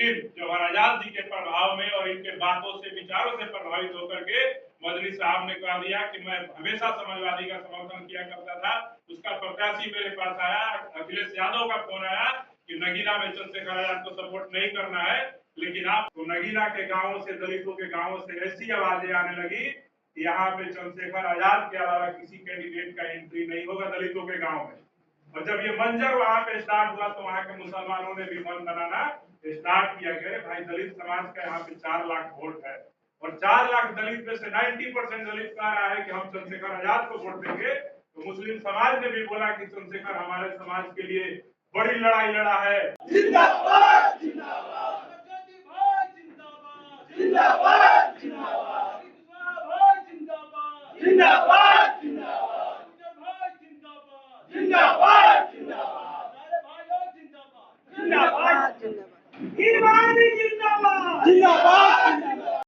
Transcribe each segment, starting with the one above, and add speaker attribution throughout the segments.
Speaker 1: लेकिन जवाहर आजाद जी के प्रभाव में और इनके बातों से विचारों से प्रभावित होकर के मदनी साहब ने कह दिया कि मैं हमेशा समाजवादी का समर्थन किया करता था। उसका प्रत्याशी मेरे पास आया, अखिलेश यादव का फोन आया कि नगीना में चंद्रशेखर आजाद को सपोर्ट नहीं करना है, लेकिन आप तो नगीना के गांवों से, दलितों के गांवों से ऐसी आवाजें आने लगी कि यहाँ पे चंद्रशेखर आजाद के अलावा किसी कैंडिडेट का एंट्री नहीं होगा दलितों के गांव में। और जब ये मंजर वहां पे स्टार्ट हुआ तो वहां के मुसलमानों ने भी मन बनाना स्टार्ट किया कि भाई दलित समाज का यहाँ पे 4 लाख वोट है और 4 लाख दलित में से 90% दलित कह रहा है कि हम चंद्रशेखर आजाद को वोट देंगे। तो मुस्लिम समाज ने भी बोला कि चंद्रशेखर हमारे समाज के लिए बड़ी लड़ाई लड़ा है।
Speaker 2: जिंदाबाद जिंदाबाद जिंदाबाद जिंदाबाद जिंदाबाद जिंदाबाद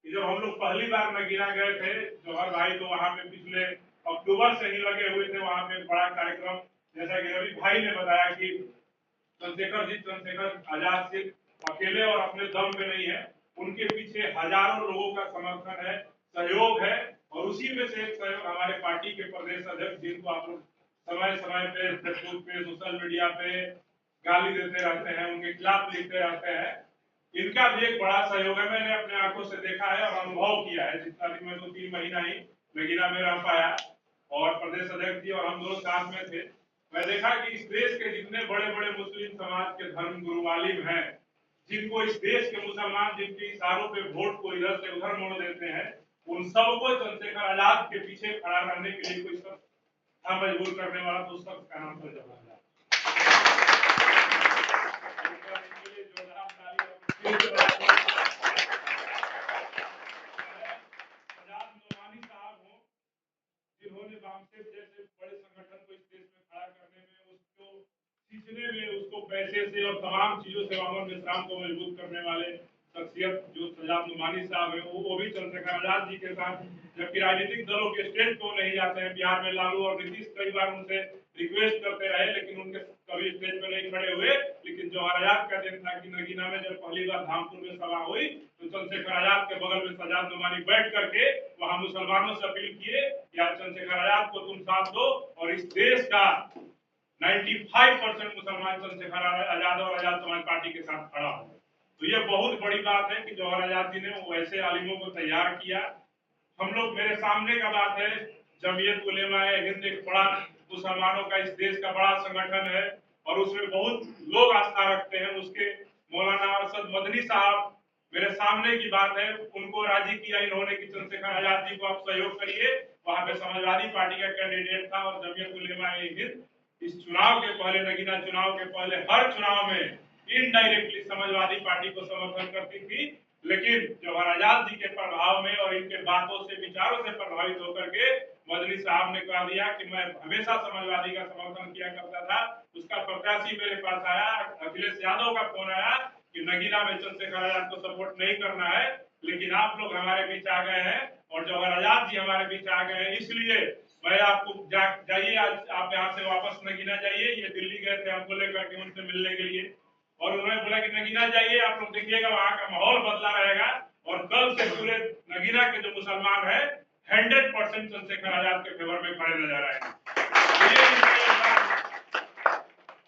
Speaker 1: जब हम लोग पहली बार नगीना गए थे, जौहर भाई तो वहाँ पे पिछले अक्टूबर से ही लगे हुए थे। वहाँ पे एक बड़ा कार्यक्रम, जैसा कि रवि भाई ने बताया कि चंद्रशेखर आजाद सिर्फ अकेले और अपने दम पे नहीं है, उनके पीछे हजारों लोगों का समर्थन है, सहयोग है। और उसी में से एक सहयोग हमारे पार्टी के प्रदेश अध्यक्ष, जिनको आप लोग समय समय पे फेसबुक पे, सोशल मीडिया पे गाली देते रहते हैं, उनके खिलाफ लिखते रहते हैं, इनका भी एक बड़ा सहयोग है। मैंने अपने आंखों से देखा है और अनुभव किया है। जितना भी मैं 2-3 महीना ही नगीना में रह पाया और प्रदेश अध्यक्ष जी और हम दोनों साथ में थे, मैं देखा कि इस देश के जितने बड़े बड़े मुस्लिम समाज के धर्म गुरु आलिम हैं, जिनको इस देश के मुसलमान जिनके इशारों पे वोट को इधर से उधर मोड़ देते हैं, उन सबको चंद्रशेखर आजाद के पीछे खड़ा रहने के लिए कोई शख्स था मजबूर करने वाला, तो उस शख्स का नाम था जवाहर आजाद। जिन्होंने वामसेफ जैसे बड़े संगठन को इस देश में खड़ा करने में, उसको सींचने में, उसको पैसे से और तमाम चीजों से वामन विश्राम को मजबूत करने वाले शख्सियत जो सजाद नुमानी साहब है, वो भी चंद्रशेखर आजाद जी के साथ, जबकि राजनीतिक दलों के स्टेज को नहीं जाते हैं। बिहार में लालू और नीतीश कई बार उनसे रिक्वेस्ट करते रहे, लेकिन उनके कभी स्टेज पे नहीं खड़े हुए। लेकिन जवाहर आजाद का दिन था कि नगीना में जब पहली बार धामपुर में सभा हुई तो चंद्रशेखर आजाद के बगल में सजाद नुमानी बैठ करके वहां मुसलमानों से अपील किए कि आप चंद्रशेखर आजाद को तुम साथ दो और इस देश का 95% मुसलमान चंद्रशेखर आजाद और आजाद समाज पार्टी के साथ खड़ा हो। तो ये बहुत बड़ी बात है कि जवाहर आजाद जी ने वैसे आलिमों को तैयार किया। हम लोग, मेरे सामने का बात है, जमीयत उलेमाए हिंद एक बड़ा मुसलमानों का इस देश का बड़ा संगठन है और उसमें बहुत लोग आस्था रखते हैं। उसके मौलाना अरशद मदनी साहब, मेरे सामने की बात है, उनको राजी किया इन्होंने कि चंद्रशेखर आजाद जी को आप सहयोग करिए। वहां पे समाजवादी पार्टी का कैंडिडेट था और जमीयत उलेमाए हिंद इस चुनाव के पहले, नगीना चुनाव के पहले हर चुनाव में इनडायरेक्टली समाजवादी पार्टी को समर्थन करती थी। लेकिन जवाहर आजाद जी के प्रभाव में और इनके बातों से, विचारों से प्रभावित होकर के मदनी साहब ने कह दिया कि मैं हमेशा समाजवादी का समर्थन किया करता था। उसका प्रत्याशी मेरे पास आया, अखिलेश यादव का फोन आया कि नगीना में चंद्रशेखर आजाद को सपोर्ट नहीं करना है, लेकिन आप लोग हमारे बीच आ गए हैं और जवाहर आजाद जी हमारे बीच आ गए हैं, इसलिए मैं आपको जाइए, आज आप यहाँ से वापस नगीना जाइए। ये दिल्ली गए थे हमको लेकर के उनसे मिलने के लिए और उन्होंने बोला कि नगीना जाइए, आप लोग देखिएगा वहां का माहौल बदला रहेगा और कल से पूरे नगीना के जो मुसलमान है 100% चंद्रशेखर आजाद के फेवर में खड़े नजर आएंगे।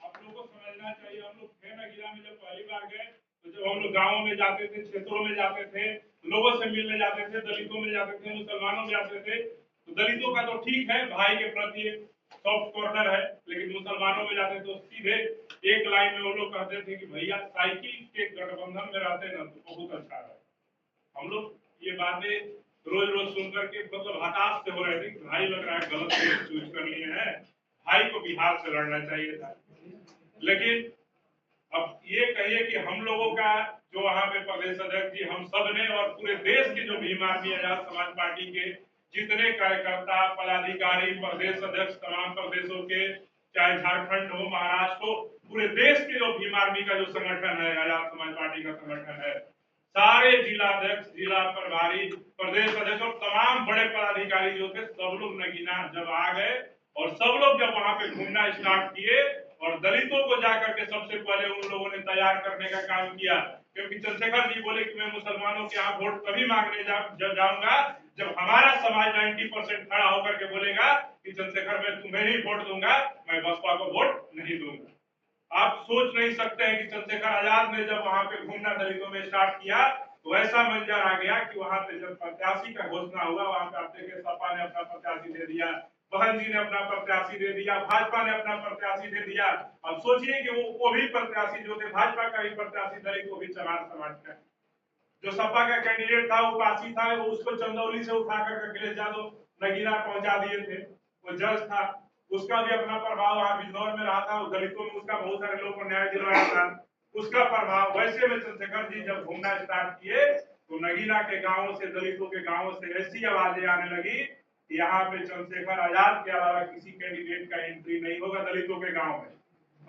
Speaker 1: आप लोगों को समझना चाहिए। हम लोग थे नगीना में जब पहली बार गए, तो जब हम लोग गाँवों में जाते थे, क्षेत्रों में जाते थे, लोगों से मिलने जाते थे, दलितों में जाते थे, मुसलमानों में जाते थे, तो दलितों का तो ठीक है, भाई के प्रति एक सॉफ्ट कॉर्नर है, लेकिन मुसलमानों में जाते तो सीधे एक लाइन में वो लोग कहते थे कि भैया साइकिल के गठबंधन में रहते ना तो बहुत अच्छा है। हम लोग ये बातें रोज रोज सुनकर के मतलब हताश से हो रहे थे कि भाई लग रहा है गलत चूज कर लिए हैं, भाई को बिहार से लड़ना चाहिए था। लेकिन अब ये कहिए कि हम लोगों का जो वहां पे प्रदेश अध्यक्ष जी, हम सब ने और पूरे देश के जो भीम आर्मी आजाद समाज पार्टी के जितने कार्यकर्ता, पदाधिकारी, प्रदेश अध्यक्ष तमाम प्रदेशों के, चाहे झारखंड हो, महाराष्ट्र हो, पूरे देश के जो भीम आर्मी का जो संगठन है, आजाद समाज पार्टी का संगठन है, सारे जिला अध्यक्ष, जिला प्रभारी, प्रदेश अध्यक्ष और तमाम बड़े पदाधिकारी जो थे, सब लोग नगीना जब आ गए और सब लोग जब वहां पे घूमना स्टार्ट किए और दलितों को जाकर के सबसे पहले उन लोगों ने तैयार करने का काम किया क्योंकि चंद्रशेखर जी बोले कि मैं मुसलमानों के यहाँ वोट तभी मांगने जाऊंगा जब हमारा समाज 90% खड़ा होकर के बोलेगा कि चंद्रशेखर मैं तुम्हें ही वोट दूंगा, मैं बसपा को वोट नहीं दूंगा। आप सोच नहीं सकते हैं कि चंद्रशेखर आजाद ने जब वहां पे घूमना दलितों में स्टार्ट किया तो ऐसा मंजर आ गया कि वहां पे जब प्रत्याशी का घोषणा हुआ, वहां पे आप देखे सपा ने अपना प्रत्याशी दे दिया, बहन जी ने अपना प्रत्याशी दे दिया, भाजपा ने अपना प्रत्याशी दे दिया। अब सोचिए कि वो भी प्रत्याशी जो थे, भाजपा का भी प्रत्याशी दलित को भी चमार समाज का, जो सपा का कैंडिडेट था वो पासी था, वो उसको चंदौली से उठाकर अखिलेश यादव नगीना पहुंचा दिए थे। वो जज था, उसका भी अपना प्रभाव वहां बिजनौर में रहा था, दलितों में उसका बहुत सारे लोगों को न्याय दिलवाया था, उसका प्रभाव। वैसे में चंद्रशेखर जी जब घूमना स्टार्ट किए तो नगीना के गांवों से, दलितों के गांवों से ऐसी आवाजें आने लगी कि यहाँ पे चंद्रशेखर आजाद के अलावा किसी कैंडिडेट का एंट्री नहीं होगा दलितों के गांव में।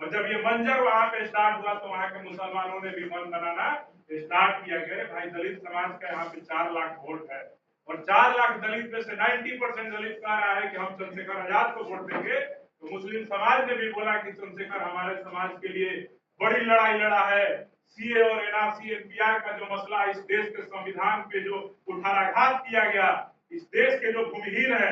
Speaker 1: और जब ये मंजर वहां पे स्टार्ट हुआ तो वहां के मुसलमानों ने भी मन बनाना स्टार्ट किया कि भाई दलित समाज का यहाँ पे 4 लाख वोट है और 4 लाख दलित में से 90% दलित कह रहा है कि हम चंद्रशेखर आजाद को वोट देंगे। तो मुस्लिम समाज ने भी बोला कि चंद्रशेखर हमारे समाज के लिए बड़ी लड़ाई लड़ा है। सीए और एनआरसी एनपीआर का जो मसला, इस देश के संविधान पे जो कुठाराघात किया गया, इस देश के जो भूमिहीन है